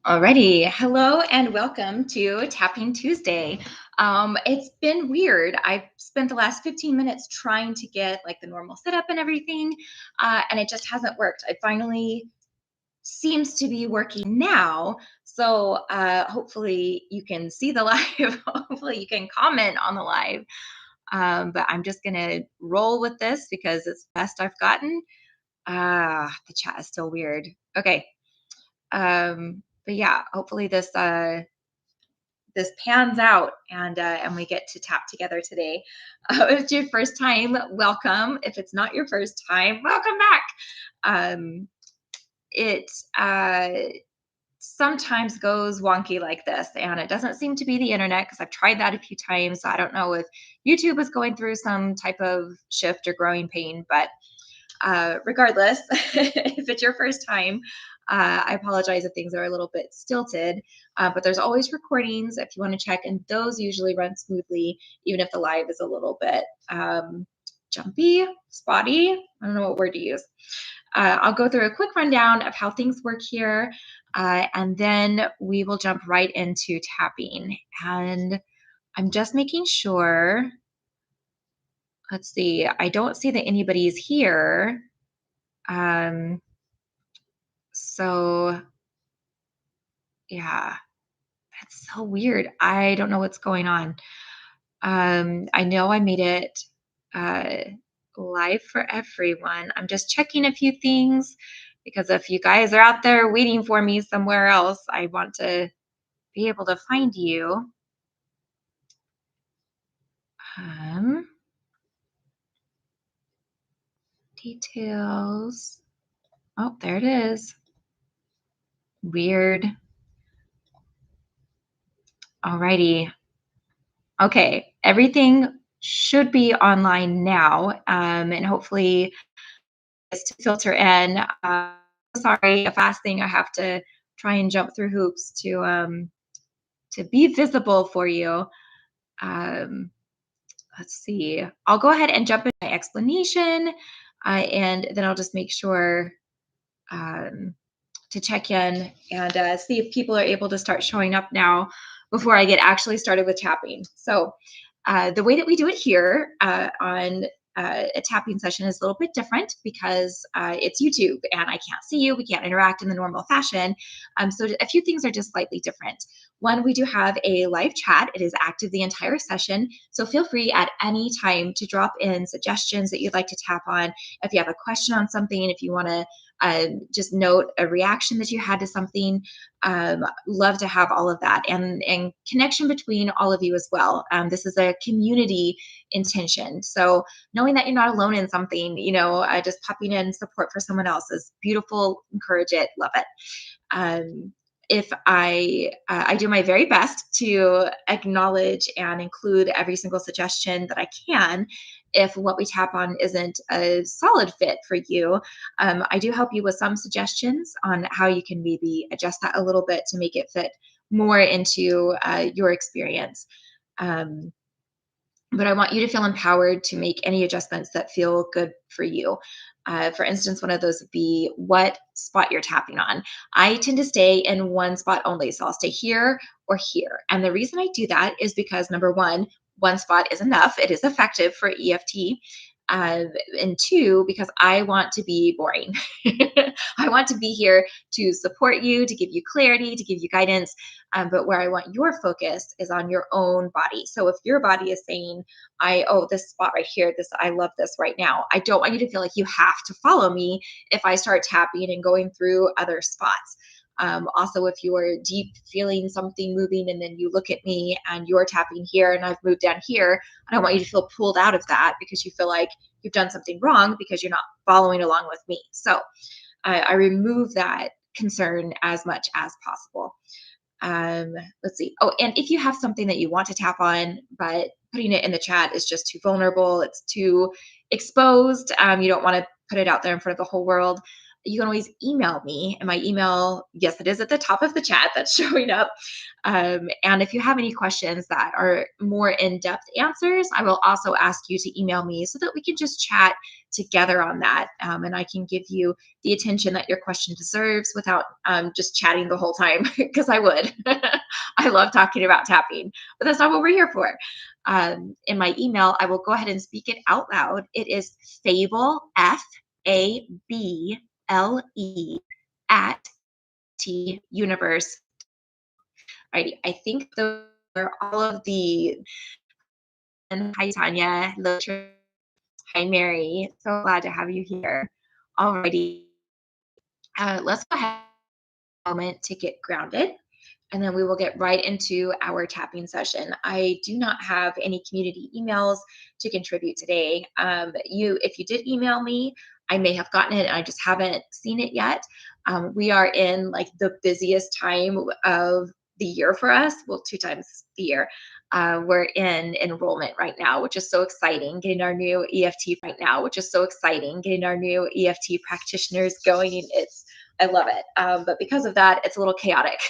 Alrighty, hello and welcome to Tapping Tuesday. It's been weird. I've spent the last 15 minutes trying to get like the normal setup and everything, and it just hasn't worked. It finally seems to be working now. So hopefully you can see the live. Hopefully you can comment on the live. But I'm just gonna roll with this because it's the best I've gotten. The chat is still weird. Okay. But yeah, hopefully this pans out and we get to tap together today. If it's your first time, welcome. If it's not your first time, welcome back. Um, it sometimes goes wonky like this, and it doesn't seem to be the internet because I've tried that a few times. So I don't know if YouTube is going through some type of shift or growing pain, but regardless, if it's your first time, I apologize if things are a little bit stilted, but there's always recordings if you want to check, and those usually run smoothly, even if the live is a little bit jumpy, spotty. I don't know what word to use. I'll go through a quick rundown of how things work here, and then we will jump right into tapping. And I'm just making sure. Let's see. I don't see that anybody's here. Um, so yeah, that's so weird. I don't know what's going on. I know I made it uh, live for everyone. I'm just checking a few things because if you guys are out there waiting for me somewhere else, I want to be able to find you. Um, Details. Oh, there it is. Weird. Alrighty. Okay, everything should be online now, and hopefully it's to filter in. Sorry, a fast thing. I have to try and jump through hoops to be visible for you. Um, let's see. I'll go ahead and jump into my explanation, and then I'll just make sure um, to check in and see if people are able to start showing up now before I get actually started with tapping. So the way that we do it here on a tapping session is a little bit different because it's YouTube and I can't see you. We can't interact in the normal fashion. So a few things are just slightly different. One, we do have a live chat. It is active the entire session. So feel free at any time to drop in suggestions that you'd like to tap on. If you have a question on something, if you want to just note a reaction that you had to something. Love to have all of that and connection between all of you as well. This is a community intention. So knowing that you're not alone in something, just popping in support for someone else is beautiful. Encourage it. Love it. If I do my very best to acknowledge and include every single suggestion that I can. If what we tap on isn't a solid fit for you, I do help you with some suggestions on how you can maybe adjust that a little bit to make it fit more into your experience. But I want you to feel empowered to make any adjustments that feel good for you. For instance, one of those would be what spot you're tapping on. I tend to stay in one spot only. So I'll stay here or here. And the reason I do that is because number one spot is enough. It is effective for EFT. And two, because I want to be boring. I want to be here to support you, to give you clarity, to give you guidance. But where I want your focus is on your own body. So if your body is saying, this spot right here, I love this right now. I don't want you to feel like you have to follow me if I start tapping and going through other spots. Also, if you are deep feeling something moving and then you look at me and you're tapping here and I've moved down here, I don't want you to feel pulled out of that because you feel like you've done something wrong because you're not following along with me. So I remove that concern as much as possible. Let's see. Oh, and if you have something that you want to tap on, but putting it in the chat is just too vulnerable, it's too exposed, you don't want to put it out there in front of the whole world, you can always email me. And my email, yes, it is at the top of the chat that's showing up. And if you have any questions that are more in-depth answers, I will also ask you to email me so that we can just chat together on that. And I can give you the attention that your question deserves without just chatting the whole time, because I would. I love talking about tapping, but that's not what we're here for. In my email, I will go ahead and speak it out loud. It is Fable, FABLE, at T Universe. Alrighty, I think those are all of the. And hi, Tanya. Hello, hi, Mary. So glad to have you here. Alrighty, let's go ahead a moment to get grounded, and then we will get right into our tapping session. I do not have any community emails to contribute today. If you did email me, I may have gotten it and I just haven't seen it yet. We are in like the busiest time of the year for us. Well, two times the year. We're in enrollment right now, which is so exciting. Getting our new EFT right now, which is so exciting. Getting our new EFT practitioners going. I love it. But because of that, it's a little chaotic.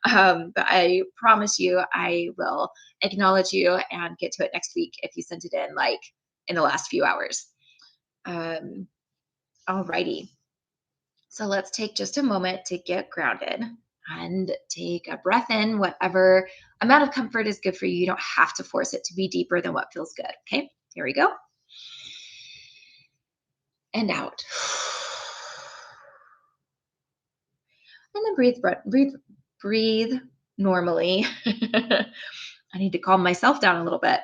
But I promise you, I will acknowledge you and get to it next week if you sent it in like in the last few hours. Alrighty. So let's take just a moment to get grounded and take a breath in. Whatever amount of comfort is good for you. You don't have to force it to be deeper than what feels good. Okay, here we go. And out. And then breathe normally. I need to calm myself down a little bit.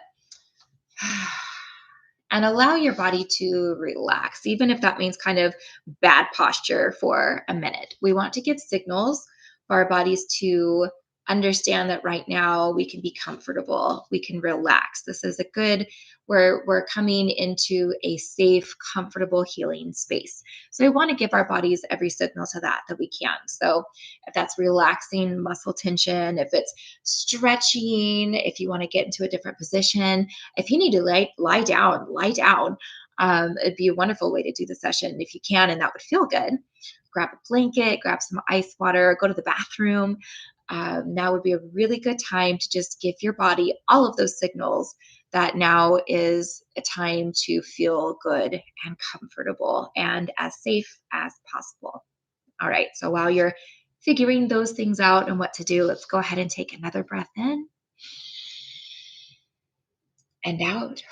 And allow your body to relax, even if that means kind of bad posture for a minute. We want to give signals for our bodies to understand that right now we can be comfortable, we can relax. This is a good, we're coming into a safe, comfortable healing space. So we want to give our bodies every signal to that we can. So if that's relaxing muscle tension, if it's stretching, if you want to get into a different position, if you need to lie down, lie down. It'd be a wonderful way to do the session if you can, and that would feel good. Grab a blanket, grab some ice water, go to the bathroom. Now would be a really good time to just give your body all of those signals that now is a time to feel good and comfortable and as safe as possible. All right, so while you're figuring those things out and what to do, let's go ahead and take another breath in and out.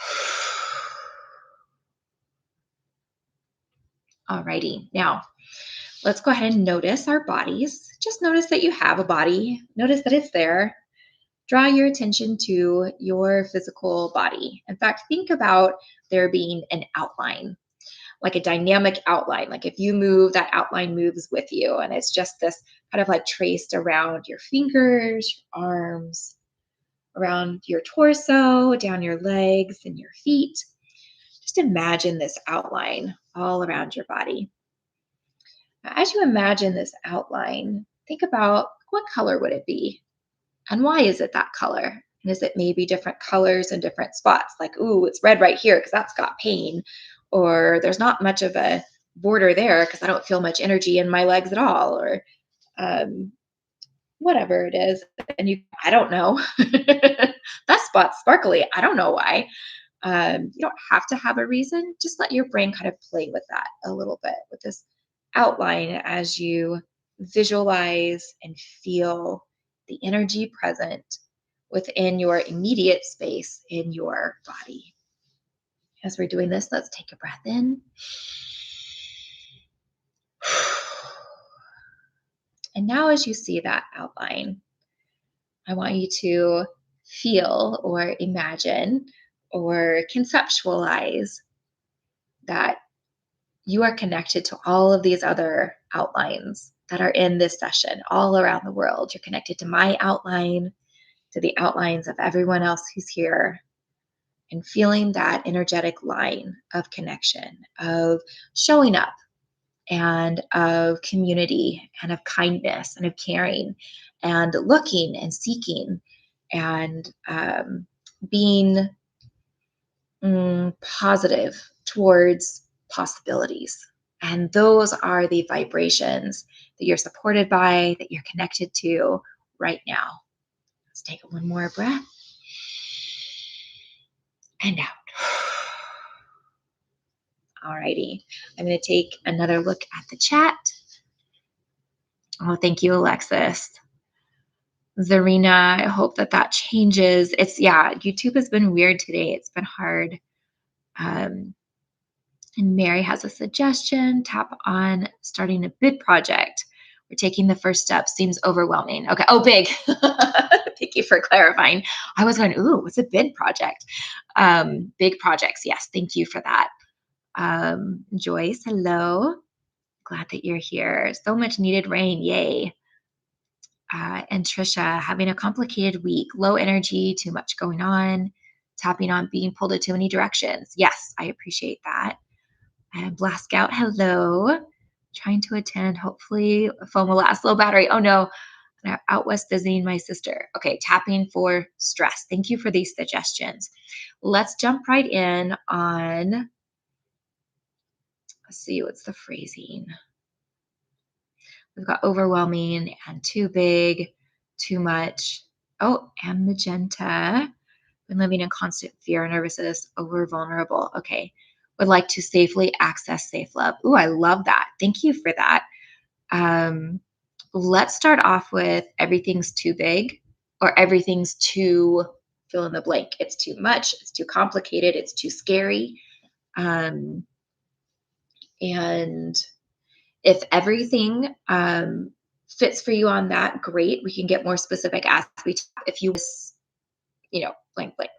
Alrighty, now let's go ahead and notice our bodies. Just notice that you have a body. Notice that it's there. Draw your attention to your physical body. In fact, think about there being an outline, like a dynamic outline. Like if you move, that outline moves with you. And it's just this kind of like traced around your fingers, your arms, around your torso, down your legs and your feet. Just imagine this outline all around your body. Now, as you imagine this outline, think about what color would it be? And why is it that color? And is it maybe different colors in different spots? Like, ooh, it's red right here because that's got pain. Or there's not much of a border there because I don't feel much energy in my legs at all. Or whatever it is. And I don't know. That spot's sparkly. I don't know why. You don't have to have a reason. Just let your brain kind of play with that a little bit with this outline as you visualize and feel the energy present within your immediate space in your body. As we're doing this, let's take a breath in. And now, as you see that outline, I want you to feel or imagine or conceptualize that you are connected to all of these other outlines that are in this session all around the world. You're connected to my outline, to the outlines of everyone else who's here, and feeling that energetic line of connection, of showing up, and of community, and of kindness, and of caring, and looking and seeking, and being positive towards possibilities. And those are the vibrations that you're supported by, that you're connected to right now. Let's take one more breath. And out. Alrighty. I'm going to take another look at the chat. Oh, thank you, Alexis. Zarina, I hope that changes. YouTube has been weird today. It's been hard. And Mary has a suggestion. Tap on starting a bid project. We're taking the first step. Seems overwhelming. Okay. Oh, big. Thank you for clarifying. I was going, ooh, what's a bid project? Big projects. Yes. Thank you for that. Joyce, hello. Glad that you're here. So much needed rain. Yay. And Trisha, having a complicated week, low energy, too much going on, tapping on being pulled in too many directions. Yes, I appreciate that. And Blast Scout, hello. Trying to attend. Hopefully, phone will last. Low battery. Oh no, I'm out west visiting my sister. Okay, tapping for stress. Thank you for these suggestions. Let's jump right in on, let's see, what's the phrasing? We've got overwhelming and too big, too much. Oh, and magenta. Been living in constant fear, nervousness, over vulnerable. Okay. Would like to safely access safe love. Ooh, I love that. Thank you for that. Let's start off with everything's too big or everything's too fill in the blank. It's too much. It's too complicated. It's too scary. And if everything fits for you on that, great. We can get more specific as we tap. If you, blank, blank.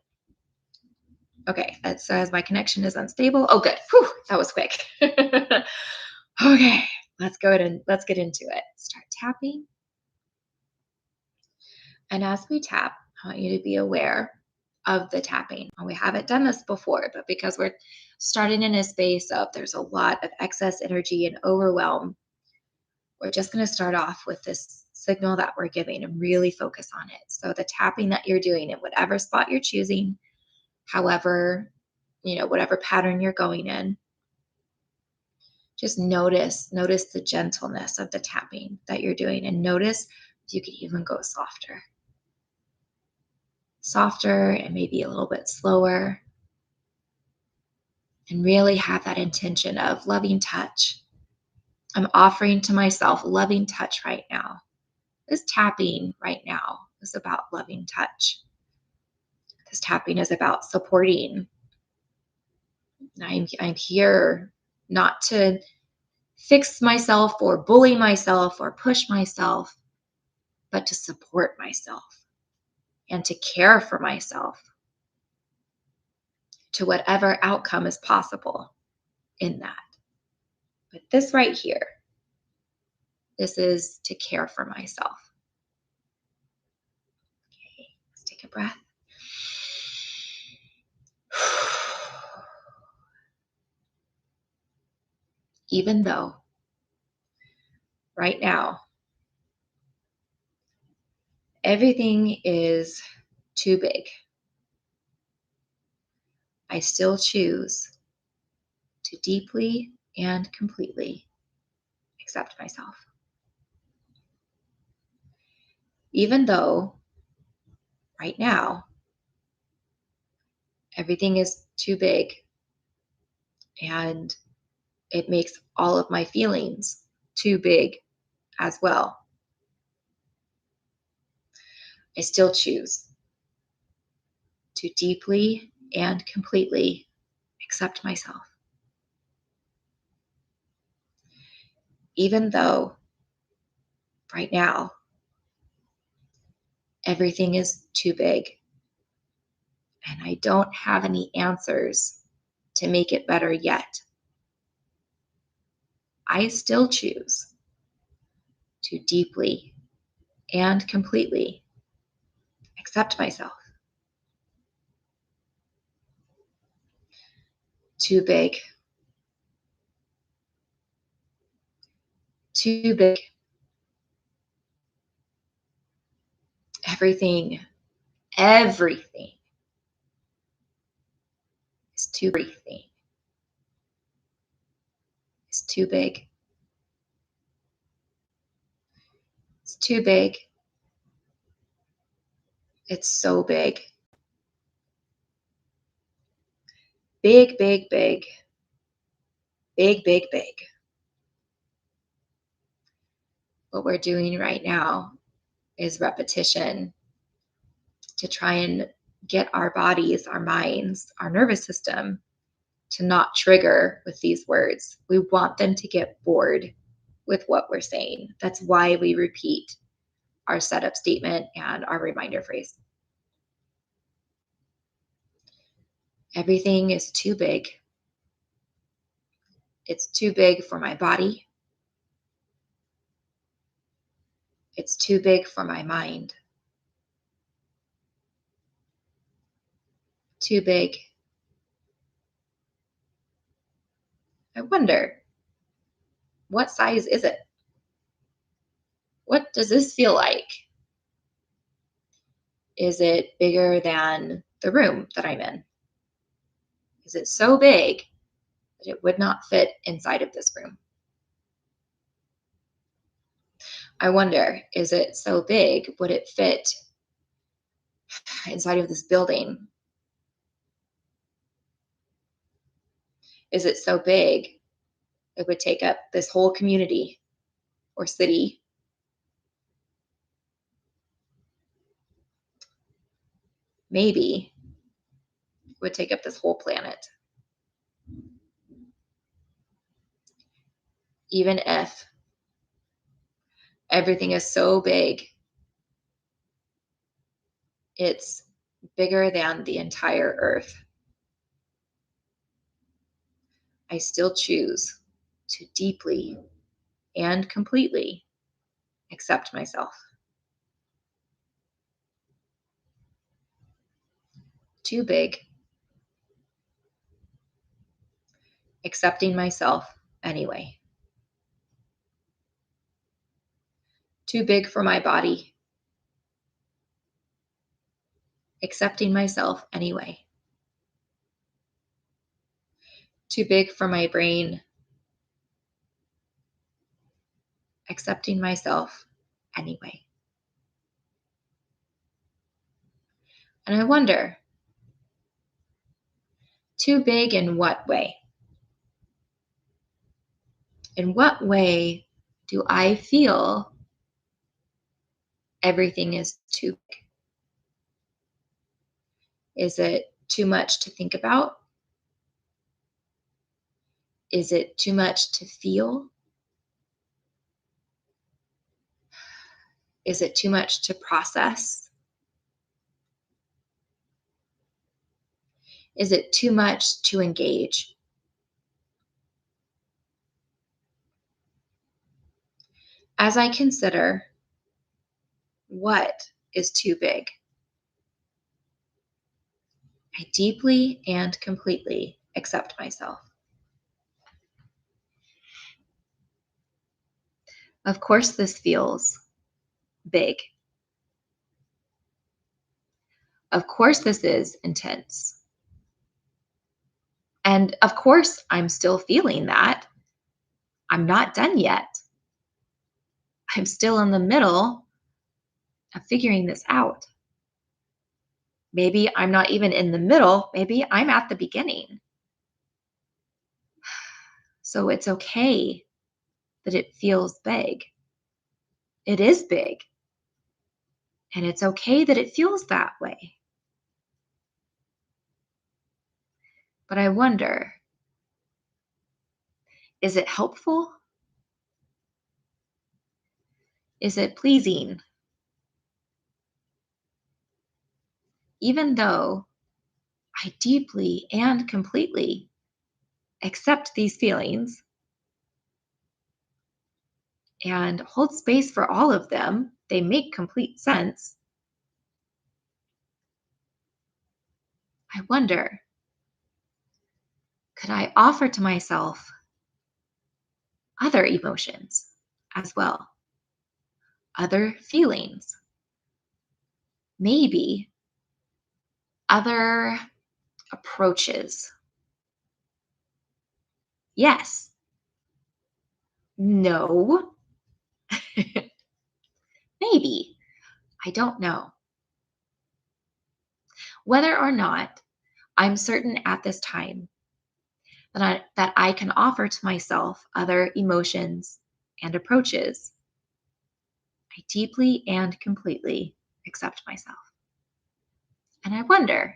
Okay, it says my connection is unstable. Oh, good. Whew, that was quick. Okay, let's get into it. Start tapping. And as we tap, I want you to be aware of the tapping. We haven't done this before, but because we're starting in a space of there's a lot of excess energy and overwhelm, we're just going to start off with this signal that we're giving and really focus on it. So the tapping that you're doing in whatever spot you're choosing, however, whatever pattern you're going in, just notice the gentleness of the tapping that you're doing, and notice if you could even go softer and maybe a little bit slower, and really have that intention of loving touch. I'm offering to myself loving touch right now. This tapping right now is about loving touch. This tapping is about supporting. I'm here not to fix myself or bully myself or push myself, but to support myself and to care for myself to whatever outcome is possible in that. But this right here, this is to care for myself. Okay, let's take a breath. Even though right now everything is too big, I still choose to deeply and completely accept myself. Even though right now everything is too big and it makes all of my feelings too big as well, I still choose to deeply and completely accept myself. Even though right now everything is too big and I don't have any answers to make it better yet, I still choose to deeply and completely accept myself. Too big. Too big. Everything is too too big. It's too big. It's so big. Big, big, big. Big, big, big. What we're doing right now is repetition to try and get our bodies, our minds, our nervous system to not trigger with these words. We want them to get bored with what we're saying. That's why we repeat our setup statement and our reminder phrase. Everything is too big. It's too big for my body. It's too big for my mind. Too big. I wonder, what size is it? What does this feel like? Is it bigger than the room that I'm in? Is it so big that it would not fit inside of this room? I wonder, is it so big, would it fit inside of this building? Is it so big it would take up this whole community or city? Maybe it would take up this whole planet. Even if everything is so big, it's bigger than the entire earth, I still choose to deeply and completely accept myself. Too big. Accepting myself anyway. Too big for my body. Accepting myself anyway. Too big for my brain. Accepting myself anyway. And I wonder, too big in what way? In what way do I feel everything is too big? Is it too much to think about? Is it too much to feel? Is it too much to process? Is it too much to engage? As I consider what is too big, I deeply and completely accept myself. Of course, this feels big. Of course, this is intense. And of course, I'm still feeling that. I'm not done yet. I'm still in the middle of figuring this out. Maybe I'm not even in the middle. Maybe I'm at the beginning. So it's okay that it feels big. It is big. And it's okay that it feels that way. But I wonder, is it helpful? Is it pleasing? Even though I deeply and completely accept these feelings and hold space for all of them, they make complete sense. I wonder, could I offer to myself other emotions as well? Other feelings? Maybe other approaches? Yes, No. Maybe. I don't know. Whether or not I'm certain at this time that I can offer to myself other emotions and approaches, I deeply and completely accept myself. And I wonder,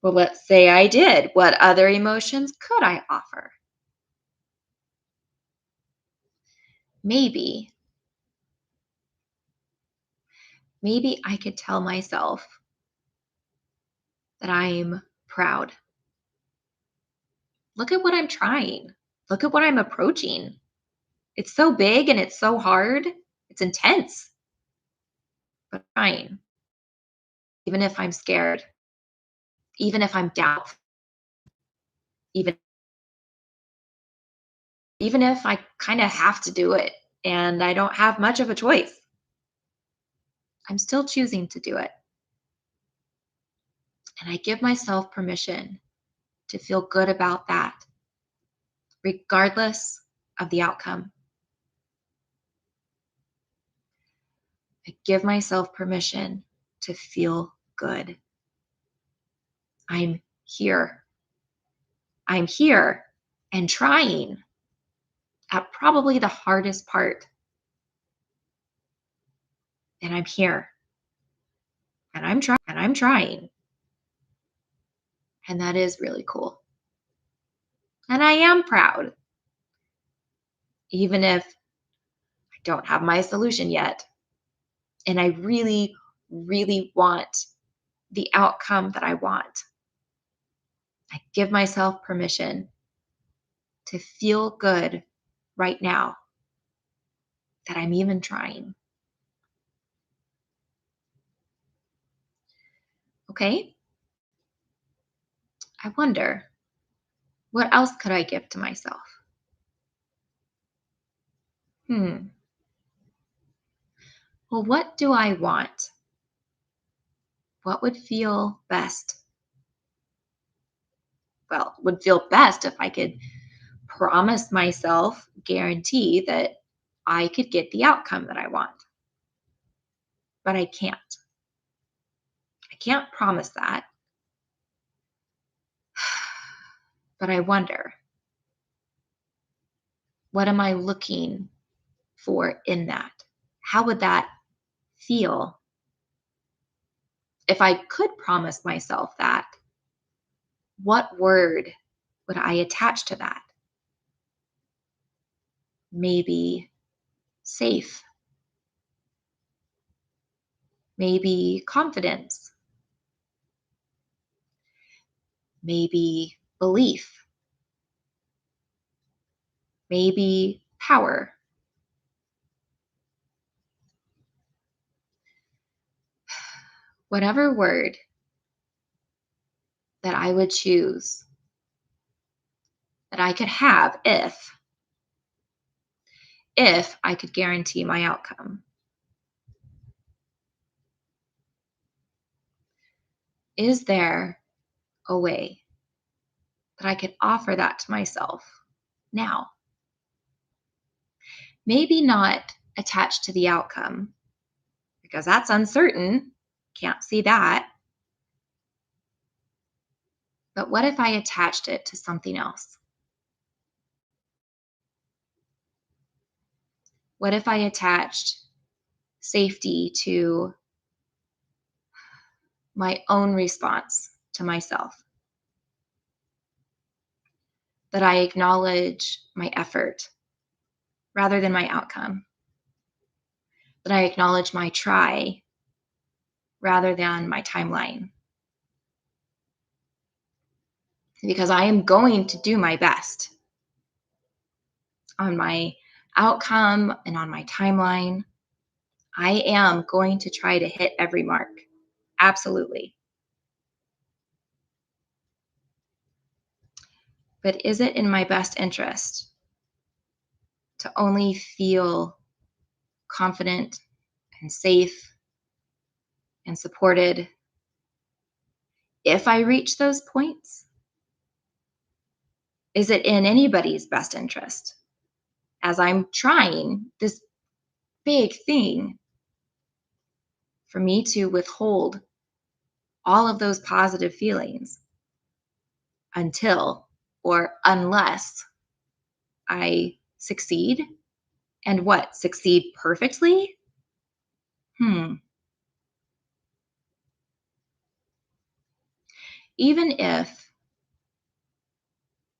well, let's say I did. What other emotions could I offer? Maybe, maybe I could tell myself that I'm proud. Look at what I'm trying. Look at what I'm approaching. It's so big and it's so hard. It's intense, but I'm trying. Even if I'm scared, even if I'm doubtful, even even if I kind of have to do it and I don't have much of a choice, I'm still choosing to do it. And I give myself permission to feel good about that, regardless of the outcome. I give myself permission to feel good. I'm here. I'm here and trying at probably the hardest part. And I'm here and I'm trying. And that is really cool. And I am proud, even if I don't have my solution yet. And I really, really want the outcome that I want. I give myself permission to feel good right now that I'm even trying. Okay? I wonder, what else could I give to myself? Hmm. Well, what do I want? What would feel best? Well, would feel best if I could promise myself, guarantee that I could get the outcome that I want. But I can't. I can't promise that. But I wonder, what am I looking for in that? How would that feel if I could promise myself that? What word would I attach to that? Maybe safe, maybe confidence, maybe belief, maybe power. Whatever word that I would choose that I could have if I could guarantee my outcome. Is there a way that I could offer that to myself now? Maybe not attached to the outcome because that's uncertain. Can't see that. But what if I attached it to something else? What if I attached safety to my own response to myself? That I acknowledge my effort rather than my outcome. That I acknowledge my try rather than my timeline. Because I am going to do my best on my outcome and on my timeline. I am going to try to hit every mark. Absolutely. But is it in my best interest to only feel confident and safe and supported if I reach those points? Is it in anybody's best interest as I'm trying this big thing, for me to withhold all of those positive feelings until or unless I succeed. And what? Succeed perfectly? Hmm. Even if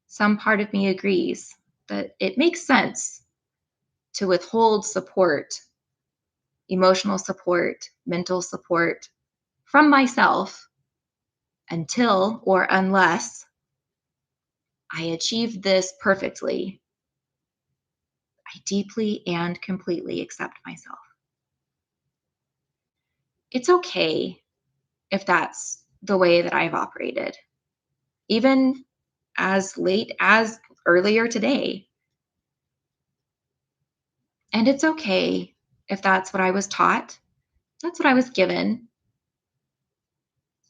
some part of me agrees that it makes sense to withhold support, emotional support, mental support from myself until or unless I achieve this perfectly, I deeply and completely accept myself. It's okay if that's the way that I've operated, even as late as earlier today. And it's okay if that's what I was taught, that's what I was given,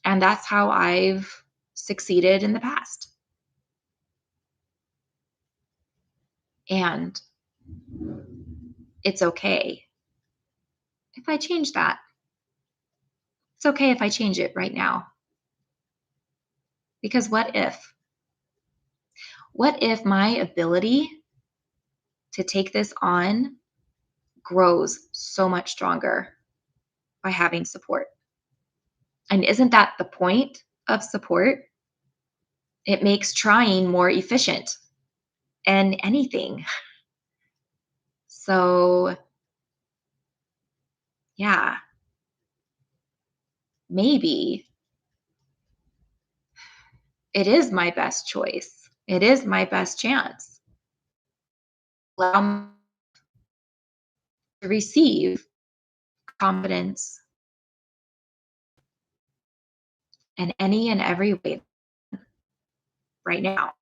and that's how I've succeeded in the past. And it's okay if I change that. It's okay if I change it right now. Because what if? What if my ability to take this on grows so much stronger by having support? And isn't that the point of support? It makes trying more efficient and anything. So, yeah, maybe it is my best choice. It is my best chance. Allow me to receive confidence in any and every way right now.